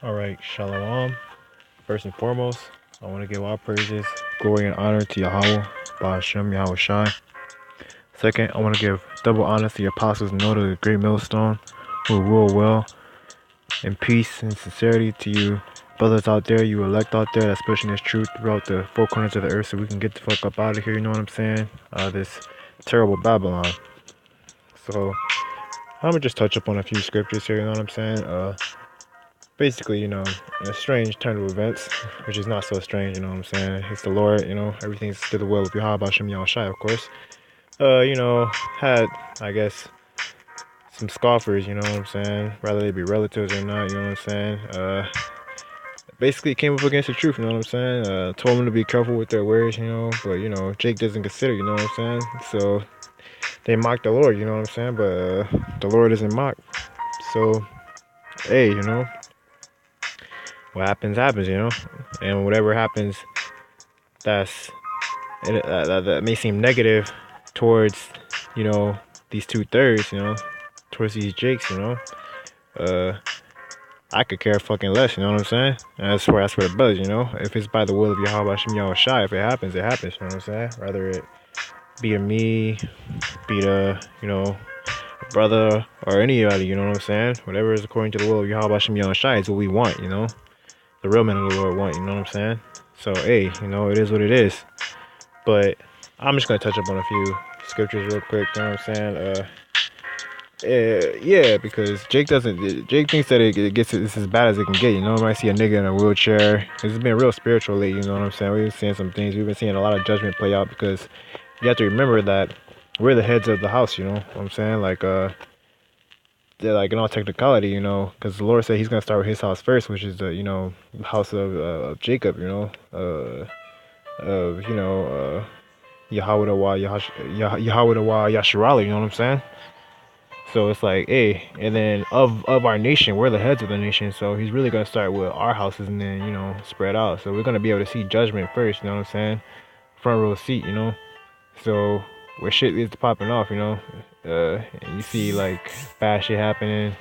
Alright, Shalom. First and foremost, I want to give all praises, glory, and honor to Yahawah, SHAM, YAHAWAHSHI. Second, I want to give double honor to the apostles and know the great millstone who rule well in peace and sincerity to you brothers out there, you elect out there that's pushing this truth throughout the four corners of the earth so we can get the fuck up out of here, you know what I'm saying? This terrible Babylon. So, I'm gonna just touch up on a few scriptures here, you know what I'm saying? Basically, you know, a strange turn of events, which is not so strange, you know what I'm saying? It's the Lord, you know, everything's to the will of YAHAWAHSHI, of course. You know, had, I guess, some scoffers, you know what I'm saying? Rather they be relatives or not, you know what I'm saying? Basically came up against the truth, you know what I'm saying? Told them to be careful with their words, you know, but, you know, Jake doesn't consider, you know what I'm saying? So, they mocked the Lord, you know what I'm saying? But, the Lord isn't mocked. So, hey, you know, what happens, happens, you know? And whatever happens, that may seem negative towards, you know, these 2/3, you know, towards these Jakes, you know? I could care fucking less, you know what I'm saying? And that's where it buzz, you know? If it's by the will of YAHAWAHSHI, if it happens, it happens, you know what I'm saying? Rather it be a me, be the, you know, brother, or anybody, you know what I'm saying? Whatever is according to the will of YAHAWAHSHI is what we want, you know? The real men of the Lord want, you know what I'm saying? So, hey, you know, it is what it is. But I'm just going to touch up on a few scriptures real quick, you know what I'm saying? Yeah, because Jake thinks that it gets it's as bad as it can get, you know? When I see a nigga in a wheelchair, it's been real spiritual lately, you know what I'm saying? We've been seeing some things, we've been seeing a lot of judgment play out because you have to remember that we're the heads of the house, you know what I'm saying? Like, like in all technicality, you know, because the Lord said he's going to start with his house first, which is the, you know, house of Jacob, you know, YAHAWAH, Yasharali, you know what I'm saying? So it's like, hey, and then of our nation, we're the heads of the nation. So he's really gonna start with our houses and then, you know, spread out. So we're gonna be able to see judgment first, you know what I'm saying? Front row seat, you know. So where shit is popping off, you know, and you see like bad shit happening.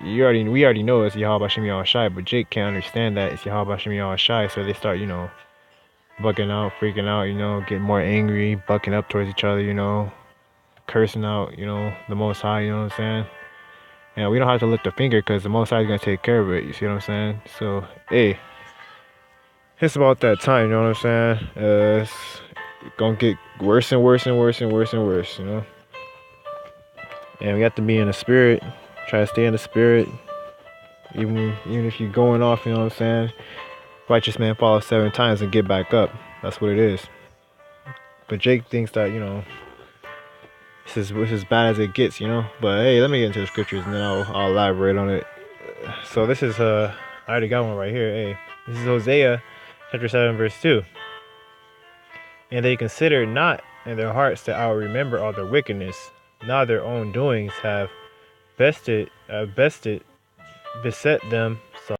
We already know it's YAHAWAHSHI, but Jake can't understand that it's YAHAWAHSHI. So they start, you know, bugging out, freaking out, you know, getting more angry, bucking up towards each other, you know, cursing out, you know, the Most High, you know what I'm saying? And we don't have to lift a finger because the Most High is going to take care of it, you see what I'm saying? So, hey, it's about that time, you know what I'm saying? It's going to get worse and worse and worse and worse and worse, you know? And we have to be in the spirit, try to stay in the spirit, even if you're going off, you know what I'm saying? Righteous man falls 7 times and get back up. That's what it is. But Jake thinks that, you know, this is as bad as it gets, you know. But hey, let me get into the scriptures and then I'll elaborate on it. So this is I already got one right here. Hey, this is Hosea chapter 7 verse 2. And they consider not in their hearts that I will remember all their wickedness. Now their own doings have beset them so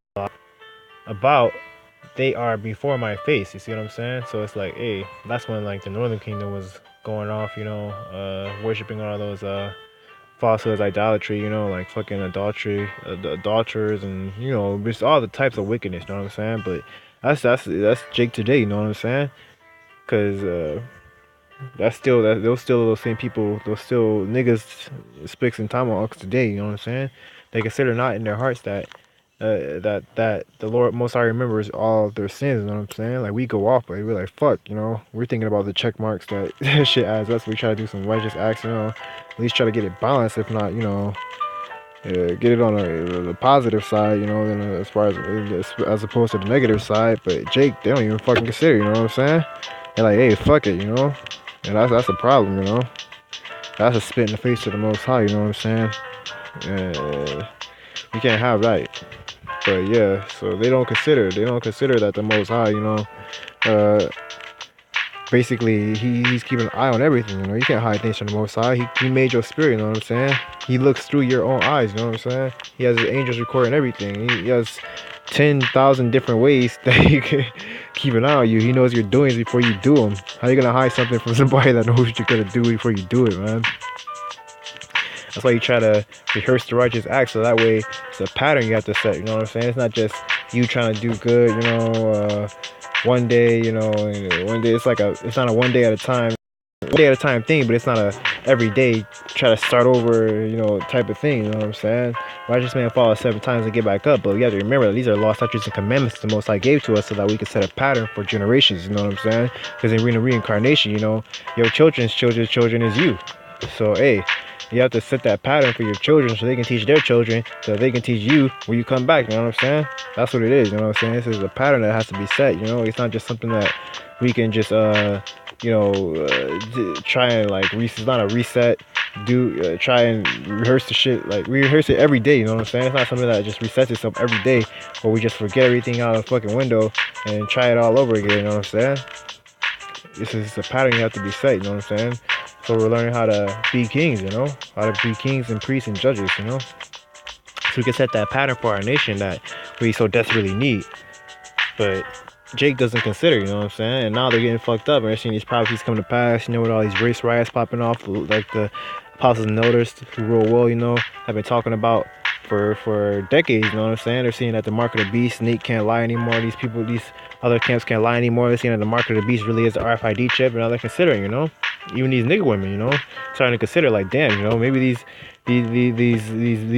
about. They are before my face. You see what I'm saying? So it's like, hey, that's when like the Northern Kingdom was going off, you know, worshiping all those falsehoods, idolatry, you know, like fucking adultery, adulterers, and you know, just all the types of wickedness. You know what I'm saying? But that's Jake today. You know what I'm saying? Because those still those same people, those still niggas, spicks and tomahawks today. You know what I'm saying? They consider not in their hearts that that the Lord Most High remembers all of their sins, you know what I'm saying? Like, we go off, but we're like, fuck, you know? We're thinking about the check marks that shit adds up. So we try to do some righteous acts, you know? At least try to get it balanced, if not, you know, get it on the positive side, you know, than as far as opposed to the negative side. But Jake, they don't even fucking consider, you know what I'm saying? They're like, hey, fuck it, you know? And that's a problem, you know? That's a spit in the face to the Most High, you know what I'm saying? You can't have that. But yeah, so they don't consider that the Most High, you know, basically he's keeping an eye on everything, you know. You can't hide things from the Most High. He made your spirit, you know what I'm saying? He looks through your own eyes, you know what I'm saying? He has his angels recording everything. He has 10,000 different ways that he can keep an eye on you. He knows your doings before you do them. How you gonna hide something from somebody that knows what you're gonna do before you do it, man? That's why you try to rehearse the righteous acts, so that way it's a pattern you have to set. You know what I'm saying? It's not just you trying to do good. You know, one day. You know, one day it's not a one day at a time. One day at a time thing, but it's not a every day try to start over, you know, type of thing. You know what I'm saying? Righteous man falls 7 times and get back up, but you have to remember that these are law, statutes, and commandments the Most High gave to us, so that we can set a pattern for generations. You know what I'm saying? Because in reincarnation, you know, your children's children is you. So hey, you have to set that pattern for your children, so they can teach their children, so they can teach you when you come back. You know what I'm saying? That's what it is. You know what I'm saying? This is a pattern that has to be set. You know, it's not just something that we can just you know, try and like it's not a reset. Try and rehearse the shit. Like we rehearse it every day. You know what I'm saying? It's not something that just resets itself every day, or we just forget everything out of the fucking window and try it all over again. You know what I'm saying? This is a pattern you have to be set. You know what I'm saying? So we're learning how to be kings. You know, how to be kings and priests and judges. You know, so we can set that pattern for our nation that we so desperately need. But Jake doesn't consider, you know what I'm saying? And now they're getting fucked up and they're seeing these prophecies come to pass, you know, with all these race riots popping off, like the apostles noticed who rule well, you know, have been talking about for decades, you know what I'm saying? They're seeing that the mark of the beast, Nate can't lie anymore, these people, these other camps can't lie anymore. They're seeing that the mark of the beast really is the RFID chip, and now they're considering, you know, even these nigga women, you know, starting to consider like, damn, you know, maybe these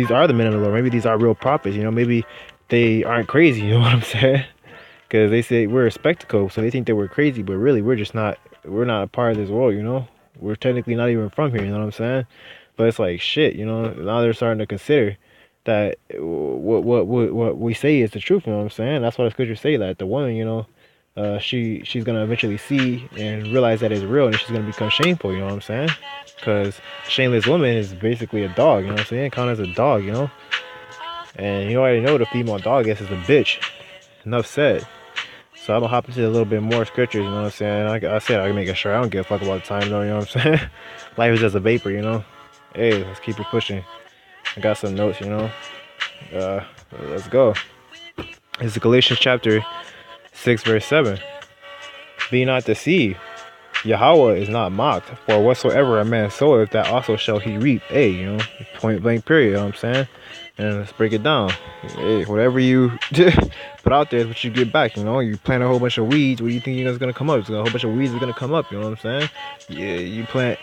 are the men of the Lord, maybe these are real prophets, you know, maybe they aren't crazy, you know what I'm saying? Because they say we're a spectacle, so they think that we're crazy, but really we're not a part of this world, you know? We're technically not even from here, you know what I'm saying? But it's like shit, you know? Now they're starting to consider that what we say is the truth, you know what I'm saying? That's why the scriptures say that the woman, you know, she's gonna eventually see and realize that it's real, and she's gonna become shameful, you know what I'm saying? Because a shameless woman is basically a dog, you know what I'm saying? Counted as a dog, you know? And you already know what a female dog is a bitch. Enough said. So I'm gonna hop into a little bit more scriptures, you know what I'm saying? I said I can make it sure I don't give a fuck about the time though, you know what I'm saying? Life is just a vapor, you know? Hey, let's keep it pushing. I got some notes, you know? Let's go. This is Galatians chapter 6 verse 7. Be not deceived. Yahawah is not mocked, for whatsoever a man soweth, that also shall he reap. Hey, you know, point blank period, you know what I'm saying? And let's break it down. Hey, whatever you put out there is what you get back, you know? You plant a whole bunch of weeds, what do you think is gonna come up? A whole bunch of weeds is gonna come up, you know what I'm saying? Yeah, you plant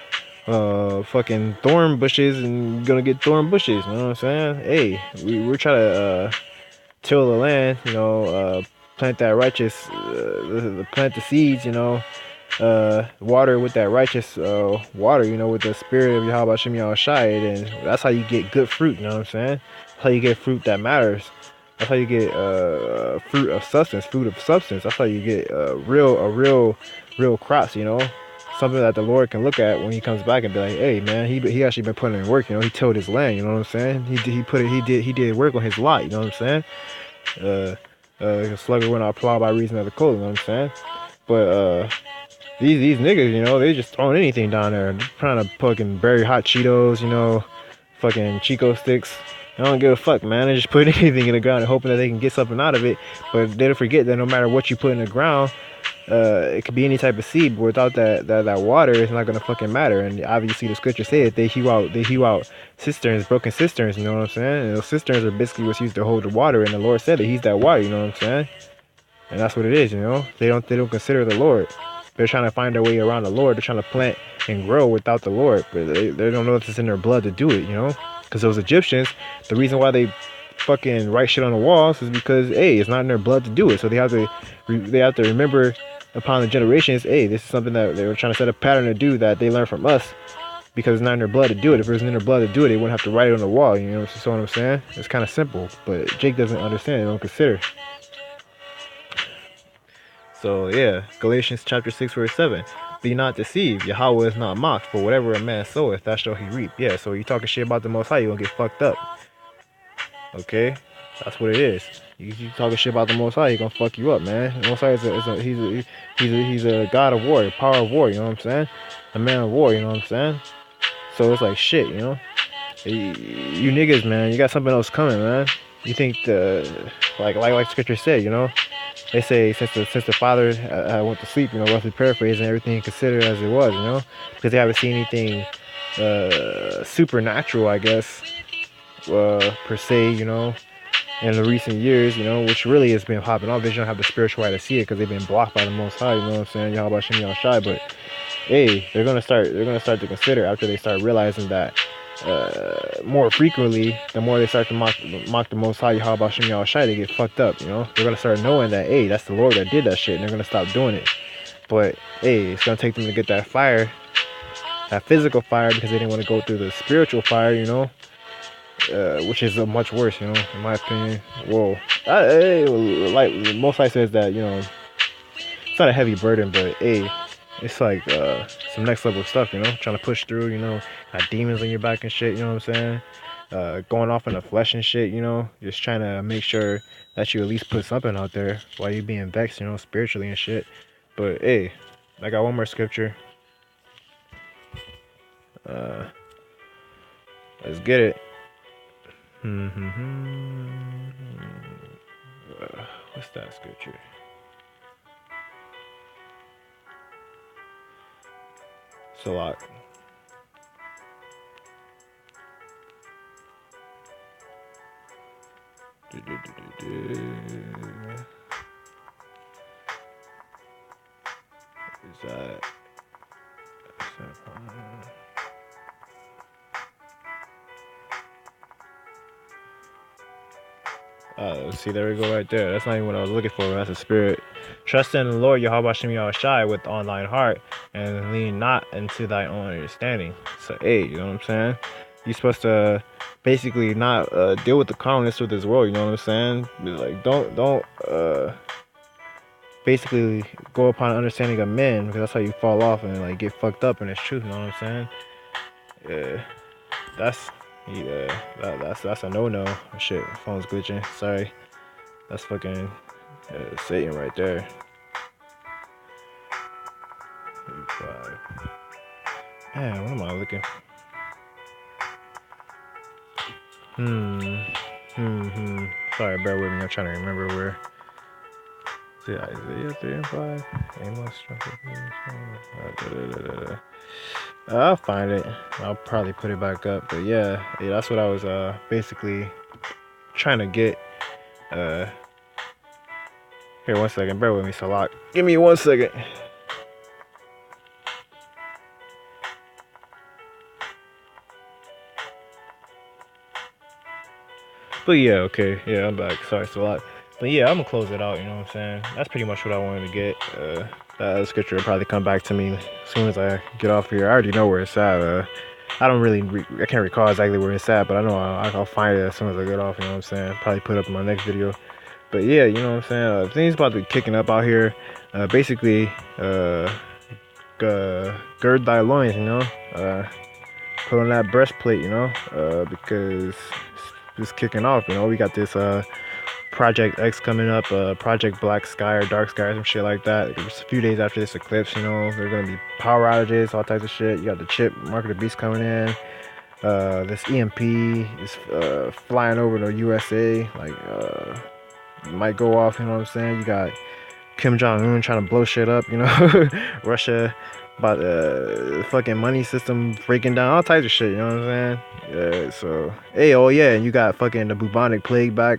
fucking thorn bushes and you're gonna get thorn bushes, you know what I'm saying? Hey, we're trying to till the land, you know, plant that righteous, plant the seeds, you know, water with that righteous water, you know, with the spirit of YAHAWAHSHI, and that's how you get good fruit, you know what I'm saying? That's how you get fruit that matters. That's how you get fruit of substance. That's how you get real crops, you know, something that the Lord can look at when he comes back and be like, hey man, he actually been putting in work, you know, he tilled his land, you know what I'm saying? He did work on his lot, you know what I'm saying? A slugger will not plow by reason of the cold, you know what I'm saying? But these niggas, you know, they just throwing anything down there, trying to fucking bury hot Cheetos, you know, fucking Chico sticks. I don't give a fuck, man. They just put anything in the ground and hoping that they can get something out of it. But they don't forget that no matter what you put in the ground, it could be any type of seed, but without that water, it's not gonna fucking matter. And obviously, the scripture said they hew out cisterns, broken cisterns. You know what I'm saying? And those cisterns are basically what's used to hold the water. And the Lord said that He's that water. You know what I'm saying? And that's what it is. You know, they don't consider the Lord. They're trying to find their way around the Lord. They're trying to plant and grow without the Lord, but they don't know if it's in their blood to do it. You know, because those Egyptians, the reason why they fucking write shit on the walls is because hey, it's not in their blood to do it. So they have to remember upon the generations, hey, this is something that they were trying to set a pattern to do that they learned from us, because it's not in their blood to do it. If it was in their blood to do it, they wouldn't have to write it on the wall. You know what I'm saying? It's kind of simple, but Jake doesn't understand. They don't consider. So yeah, Galatians chapter 6 verse 7. Be not deceived. Yahawah is not mocked, for whatever a man soweth, that shall he reap. Yeah, so you talking shit about the Most High, you gonna get fucked up. Okay, that's what it is. You talking shit about the Most High, he gonna fuck you up, man. The Most High he's a god of war, a power of war. You know what I'm saying? A man of war. You know what I'm saying? So it's like shit, you know. You niggas, man, you got something else coming, man. You think like scripture said, you know. They say since the father went to sleep, you know, roughly paraphrasing, everything considered as it was, you know, because they haven't seen anything supernatural, I guess, per se, you know, in the recent years, you know, which really has been popping off. They don't have the spiritual eye to see it because they've been blocked by the Most High. You know what I'm saying? YAHAWAHSHI, YAHAWAHSHI. But hey, they're gonna start. They're gonna start to consider after they start realizing that more frequently, the more they start to mock the Most High, YAHAWAHSHI, YAHAWAHSHI, they get fucked up. You know, they're gonna start knowing that hey, that's the Lord that did that shit, and they're gonna stop doing it. But hey, it's gonna take them to get that fire, that physical fire, because they didn't want to go through the spiritual fire. You know. Which is much worse, you know, in my opinion. Whoa, like most I says that, you know, it's not a heavy burden, but hey, it's like some next level stuff, you know, trying to push through, you know, got demons on your back and shit, you know what I'm saying? Going off in the flesh and shit, you know, just trying to make sure that you at least put something out there while you're being vexed, you know, spiritually and shit. But hey, I got one more scripture. Let's get it. What's that scripture? It's a lot. Is that? See, there we go right there. That's not even what I was looking for. That's a spirit. Trust in the Lord, YAHAWAHSHI, YAHAWAHSHI, with all thine heart, and lean not into thy own understanding. So, hey, you know what I'm saying? You're supposed to basically not deal with the carnalness of this world. You know what I'm saying? Like, don't basically go upon an understanding of men, because that's how you fall off and like get fucked up in its truth. You know what I'm saying? That's that's a no-no. Shit, phone's glitching. Sorry. That's fucking Satan right there. 35. Man, what am I looking? Sorry, bear with me. I'm trying to remember where. Is it Isaiah 3 and 5? Amos. I'll find it. I'll probably put it back up. But yeah, that's what I was basically trying to get. Here, 1 second. Bear with me, Salak. Give me 1 second. But yeah, okay. Yeah, I'm back. Sorry, Salak. But yeah, I'm gonna close it out. You know what I'm saying? That's pretty much what I wanted to get. That scripture will probably come back to me as soon as I get off here. I already know where it's at. I don't really, I can't recall exactly where it's at, but I know I'll find it as soon as I get off. You know what I'm saying? Probably put up in my next video. But yeah, you know what I'm saying? Things about to be kicking up out here. Basically, gird thy loins, you know? Put on that breastplate, you know? Because it's just kicking off, you know? We got this Project X coming up, Project Black Sky or Dark Sky or some shit like that. It's a few days after this eclipse, you know? There's gonna be power outages, all types of shit. You got the chip, Mark of the Beast coming in. This EMP is flying over the USA, like might go off, you know what I'm saying? You got Kim Jong-un trying to blow shit up, you know? Russia about the fucking money system breaking down, all types of shit, you know what I'm saying? So hey, oh yeah, and you got fucking the bubonic plague back.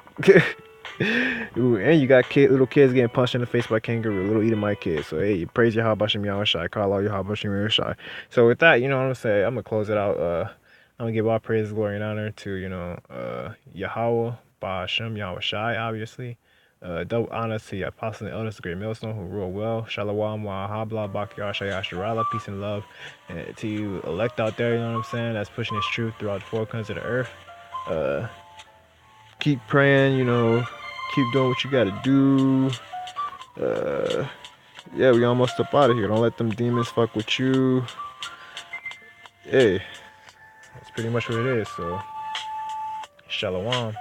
Ooh, and you got little kids getting punched in the face by kangaroo, little Edomite kids. So hey, praise YAHAWAHSHI, YAHAWAHSHI, call out YAHAWAHSHI, YAHAWAHSHI. So with that, you know what I'm saying? I'm gonna close it out. I'm gonna give all praise, glory, and honor to, you know, Yahawah, BARAK, YAHAWAHSHI, obviously. Double honor to your apostles and elders, the great millstone who rule well. Shalom, wahabla, bakyar, shayasharala, peace and love. And to you elect out there, you know what I'm saying, that's pushing this truth throughout the four corners of the earth. Keep praying, you know, keep doing what you gotta do. Yeah, we almost up out of here. Don't let them demons fuck with you. Hey, that's pretty much what it is. So, shalom.